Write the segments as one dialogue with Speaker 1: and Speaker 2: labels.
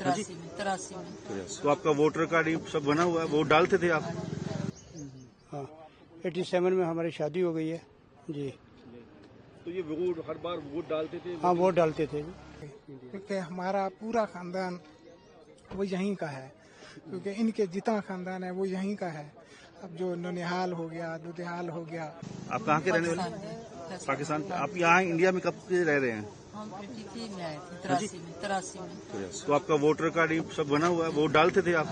Speaker 1: 83 में।
Speaker 2: तो आपका वोटर कार्ड ये सब बना हुआ है, वोट डालते थे आप?
Speaker 3: हाँ, 87 में हमारी शादी हो गई है जी।
Speaker 2: तो ये वोट हर बार वोट डालते थे?
Speaker 3: हाँ, वोट डालते थे।
Speaker 4: क्योंकि हमारा पूरा खानदान वो यहीं का है, क्योंकि इनके जितना खानदान है वो यहीं का है। अब जो ननिहाल हो गया, दुधिहाल हो गया।
Speaker 2: आप कहाँ के रहने वाले? पाकिस्तान। आप यहाँ इंडिया में कब से रह रहे हैं?
Speaker 1: हम 83 में आए थे, 83 में।
Speaker 2: तो आपका वोटर कार्ड ये सब बना हुआ है, वोट डालते थे आप?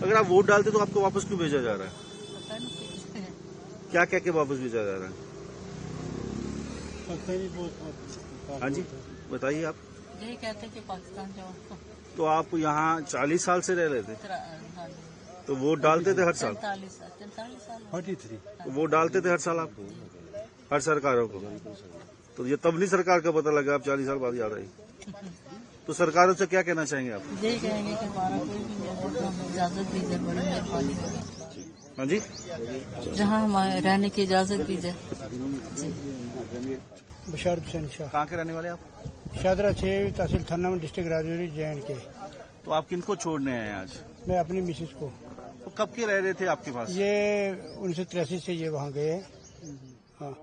Speaker 2: अगर आप वोट डालते तो आपको वापस क्यों भेजा जा रहा है?
Speaker 1: पता नहीं पूछते हैं।
Speaker 2: क्या कह के वापस भेजा जा रहा है? हाँ जी, बताइए आप।
Speaker 1: यही कहते कि पाकिस्तान जाओ।
Speaker 2: तो आप यहाँ 40 साल से रह रहे थे,
Speaker 1: हाँ,
Speaker 2: तो वोट डालते थे हर साल?
Speaker 1: 43 साल।
Speaker 2: तो वोट डालते थे हर साल आप, हर सरकारों को? तो ये तब नहीं सरकार का पता लगा, आप 40 साल बाद याद आई। तो सरकारों से क्या कहना चाहेंगे आप?
Speaker 1: यही कहेंगे कि हमारा कोई भी नहीं है तो हमें इजाजत दीजिए, बड़ी मेहरबानी होगी।
Speaker 2: हाँ जी,
Speaker 1: जहाँ हमारे रहने की इजाजत दीजिए।
Speaker 3: बशारत हुसैन शाह,
Speaker 2: कहाँ के रहने वाले आप?
Speaker 3: शादरा 6 तहसील थाना में, डिस्ट्रिक्ट राजौरी, JNK।
Speaker 2: तो आप किनको छोड़ने आए हैं आज?
Speaker 3: मैं अपनी मिसेज को।
Speaker 2: तो कब के रह रहे थे आपके पास?
Speaker 3: ये 1983 से ये वहाँ गए हैं। हाँ,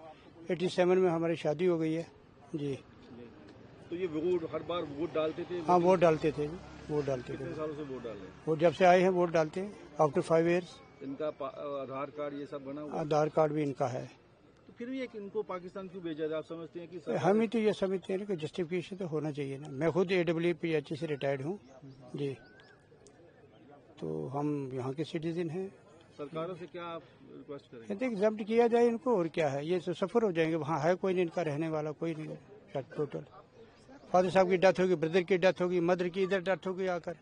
Speaker 3: 87 में हमारी शादी हो गई है जी।
Speaker 2: तो ये वोट हर बार वोट डालते थे?
Speaker 3: हाँ, वोट डालते थे, वोट डालते थे।
Speaker 2: कितने सालों से वोट डाल रहे हैं?
Speaker 3: वो जब से आए हैं वोट डालते हैं, आफ्टर 5 years।
Speaker 2: इनका आधार कार्ड ये सब बना हुआ है?
Speaker 3: आधार कार्ड भी इनका है।
Speaker 2: तो फिर भी एक इनको पाकिस्तान क्यों भेजा जाए? आप समझते हैं कि
Speaker 3: हम ही तो ये समझते हैं कि जस्टिफिकेशन तो होना चाहिए ना। मैं खुद AWPH से रिटायर्ड हूँ जी, तो हम यहाँ के सिटीजन हैं।
Speaker 2: सरकारों से क्या आप रिक्वेस्ट करेंगे?
Speaker 3: कहते हैं एग्जाम्प्ट किया जाए इनको, और क्या है, ये तो सफर हो जाएंगे। वहाँ है कोई नहीं इनका रहने वाला, कोई नहीं है टोटल। फादर साहब की डेथ होगी, ब्रदर की डेथ होगी, मदर की इधर डेथ होगी आकर,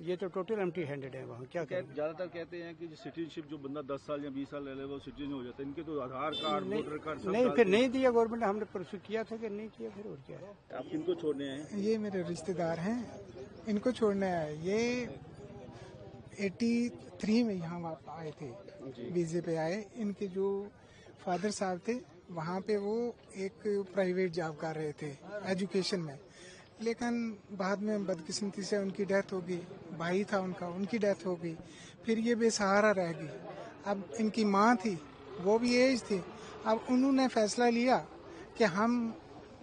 Speaker 3: ये तो टोटल एम्प्टी हैंडेड है वहाँ। क्या करें?
Speaker 2: ज्यादातर कहते हैं कि सिटीजनशिप जो बंदा 10 साल या 20 साल रह ले वो सिटीजन हो जाता है। इनके तो आधार कार्ड, वोटर कार्ड सब
Speaker 3: नहीं, फिर नहीं दिया गवर्नमेंट ने, हमने परसू किया था कि नहीं किया, फिर और क्या है।
Speaker 2: आप किनको छोड़ने आए?
Speaker 4: ये मेरे रिश्तेदार हैं, इनको छोड़ने आए। ये 83 में यहाँ आए थे, वीजे पे आए। इनके जो फादर साहब थे वहाँ पे वो एक प्राइवेट जॉब कर रहे थे एजुकेशन में, लेकिन बाद में बदकिस्मती से उनकी डेथ हो गई। भाई था उनका, उनकी डेथ हो गई। फिर ये बेसहारा रह गई। अब इनकी माँ थी, वो भी एज थी। अब उन्होंने फैसला लिया कि हम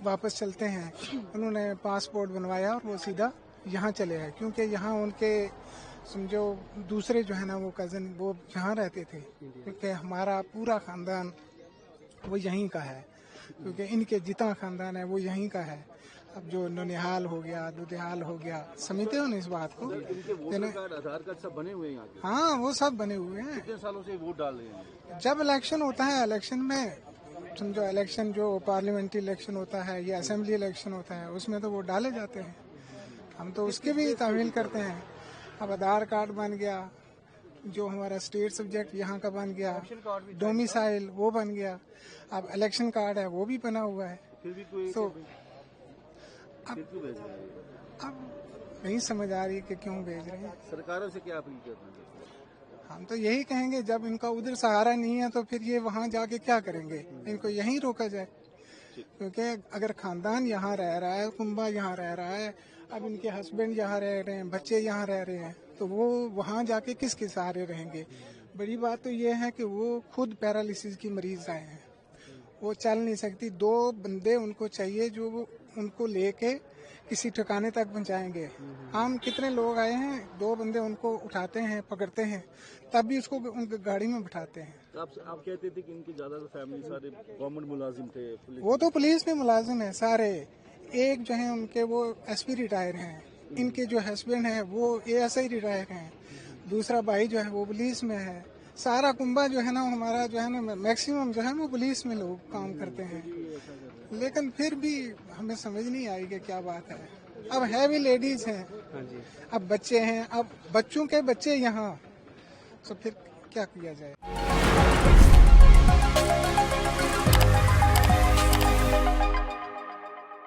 Speaker 4: वापस चलते हैं। उन्होंने पासपोर्ट बनवाया और वो सीधा यहाँ चले आए, क्योंकि यहाँ उनके समझो दूसरे जो है ना वो कज़न वो यहाँ रहते थे, क्योंकि हमारा पूरा खानदान वो यहीं का है, क्योंकि इनके जितना खानदान है वो यहीं का है। अब जो ननिहाल हो गया, दुधिहाल हो गया, समझते हो ना इस बात को?
Speaker 2: आधार कार्ड सब बने हुए हैं यहाँ के?
Speaker 4: हाँ, वो सब बने हुए हैं।
Speaker 2: कितने सालों से वोट डाल रहे हैं?
Speaker 4: जब इलेक्शन होता है, इलेक्शन में समझो, इलेक्शन जो पार्लियामेंट्री इलेक्शन होता है या असेंबली इलेक्शन होता है, उसमें तो वोट डाले जाते हैं। हम तो उसके भी तामील करते हैं। अब आधार कार्ड बन गया, जो हमारा स्टेट सब्जेक्ट यहाँ का बन गया, डोमिसाइल वो बन गया। अब इलेक्शन कार्ड है वो भी बना हुआ है।
Speaker 2: फिर भी कोई
Speaker 4: तो
Speaker 2: अब
Speaker 4: अब नहीं समझ आ रही कि क्यों भेज रहे हैं।
Speaker 2: सरकारों से क्या अपील करते हैं?
Speaker 4: हम तो यही कहेंगे, जब इनका उधर सहारा नहीं है तो फिर ये वहाँ जाके क्या करेंगे? इनको यहीं रोका जाए, क्योंकि अगर खानदान यहाँ रह रहा है, कुंबा यहाँ रह रहा है, अब इनके हस्बैंड यहाँ रह रहे हैं, बच्चे यहाँ रह रहे हैं, तो वो वहाँ जाके किसके सहारे रहेंगे? बड़ी बात तो ये है कि वो खुद पैरालिसिस की मरीज आए हैं, वो चल नहीं सकती। 2 बंदे उनको चाहिए जो उनको लेके किसी ठिकाने तक पहुंचाएंगे। हम कितने लोग आए हैं, 2 बंदे उनको उठाते हैं, पकड़ते हैं, तब भी उसको उनकी गाड़ी में बिठाते हैं।
Speaker 2: आप कहते थे कि इनकी ज्यादातर फैमिली सारे गवर्नमेंट मुलाजिम थे?
Speaker 4: वो तो पुलिस में मुलाजिम है सारे। एक जो है उनके वो SP रिटायर हैं, इनके जो हस्बैंड है वो ASI रिटायर हैं, दूसरा भाई जो है वो पुलिस में है। सारा कुंबा जो है ना हमारा जो है ना मैक्सिमम जो है वो पुलिस में लोग काम करते हैं, लेकिन फिर भी हमें समझ नहीं आई कि क्या बात है। अब है भी लेडीज हैं, अब बच्चे हैं, अब बच्चों के बच्चे यहाँ, तो फिर क्या किया जाए?